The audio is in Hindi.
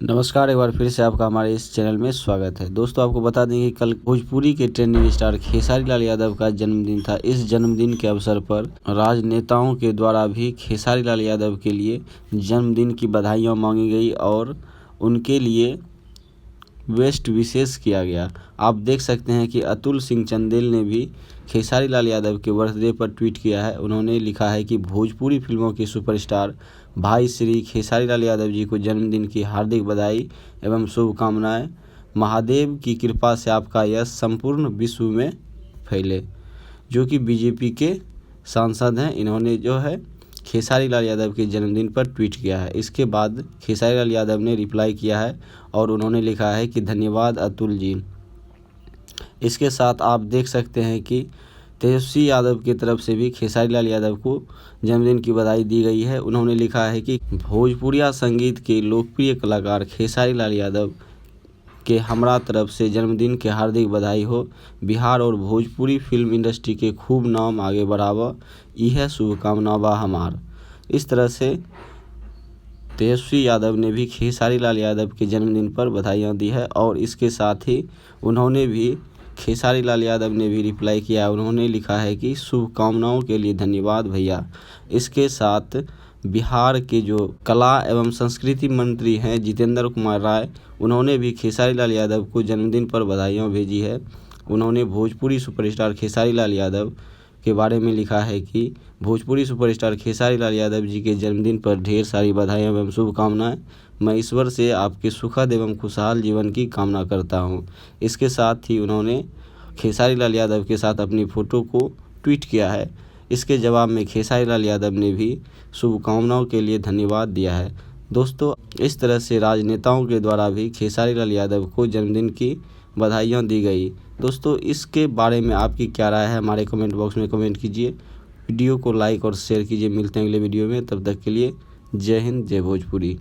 नमस्कार, एक बार फिर से आपका हमारे इस चैनल में स्वागत है। दोस्तों, आपको बता दें कि कल भोजपुरी के ट्रेंडिंग स्टार खेसारी लाल यादव का जन्मदिन था। इस जन्मदिन के अवसर पर राजनेताओं के द्वारा भी खेसारी लाल यादव के लिए जन्मदिन की बधाइयाँ मांगी गई और उनके लिए बेस्ट विशेष किया गया। आप देख सकते हैं कि अतुल सिंह चंदेल ने भी खेसारी लाल यादव के बर्थडे पर ट्वीट किया है। उन्होंने लिखा है कि भोजपुरी फिल्मों के सुपरस्टार भाई श्री खेसारी लाल यादव जी को जन्मदिन की हार्दिक बधाई एवं शुभकामनाएं। महादेव की कृपा से आपका यश संपूर्ण विश्व में फैले। जो कि बीजेपी के सांसद हैं, इन्होंने जो है खेसारी लाल यादव के जन्मदिन पर ट्वीट किया है। इसके बाद खेसारी लाल यादव ने रिप्लाई किया है और उन्होंने लिखा है कि धन्यवाद अतुल जी। इसके साथ आप देख सकते हैं कि तेजस्वी यादव की तरफ से भी खेसारी लाल यादव को जन्मदिन की बधाई दी गई है। उन्होंने लिखा है कि भोजपुरिया संगीत के लोकप्रिय कलाकार खेसारी लाल यादव के हमरा तरफ से जन्मदिन के हार्दिक बधाई हो। बिहार और भोजपुरी फिल्म इंडस्ट्री के खूब नाम आगे बढ़ावा, यह शुभकामना बा हमार। इस तरह से तेजस्वी यादव ने भी खेसारी लाल यादव के जन्मदिन पर बधाइयाँ दी है और इसके साथ ही उन्होंने भी खेसारी लाल यादव ने भी रिप्लाई किया है। उन्होंने लिखा है कि शुभकामनाओं के लिए धन्यवाद भैया। इसके साथ बिहार के जो कला एवं संस्कृति मंत्री हैं जितेंद्र कुमार राय, उन्होंने भी खेसारी लाल यादव को जन्मदिन पर बधाइयाँ भेजी है। उन्होंने भोजपुरी सुपरस्टार खेसारी लाल यादव के बारे में लिखा है कि भोजपुरी सुपरस्टार खेसारी लाल यादव जी के जन्मदिन पर ढेर सारी बधाइयाँ एवं शुभकामनाएं। मैं ईश्वर से आपके सुखद एवं खुशहाल जीवन की कामना करता हूं। इसके साथ ही उन्होंने खेसारी लाल यादव के साथ अपनी फ़ोटो को ट्वीट किया है। इसके जवाब में खेसारी लाल यादव ने भी शुभकामनाओं के लिए धन्यवाद दिया है। दोस्तों, इस तरह से राजनेताओं के द्वारा भी खेसारी लाल यादव को जन्मदिन की बधाइयाँ दी गई। दोस्तों, इसके बारे में आपकी क्या राय है, हमारे कमेंट बॉक्स में कमेंट कीजिए। वीडियो को लाइक और शेयर कीजिए। मिलते हैं अगले वीडियो में, तब तक के लिए जय हिंद, जय भोजपुरी।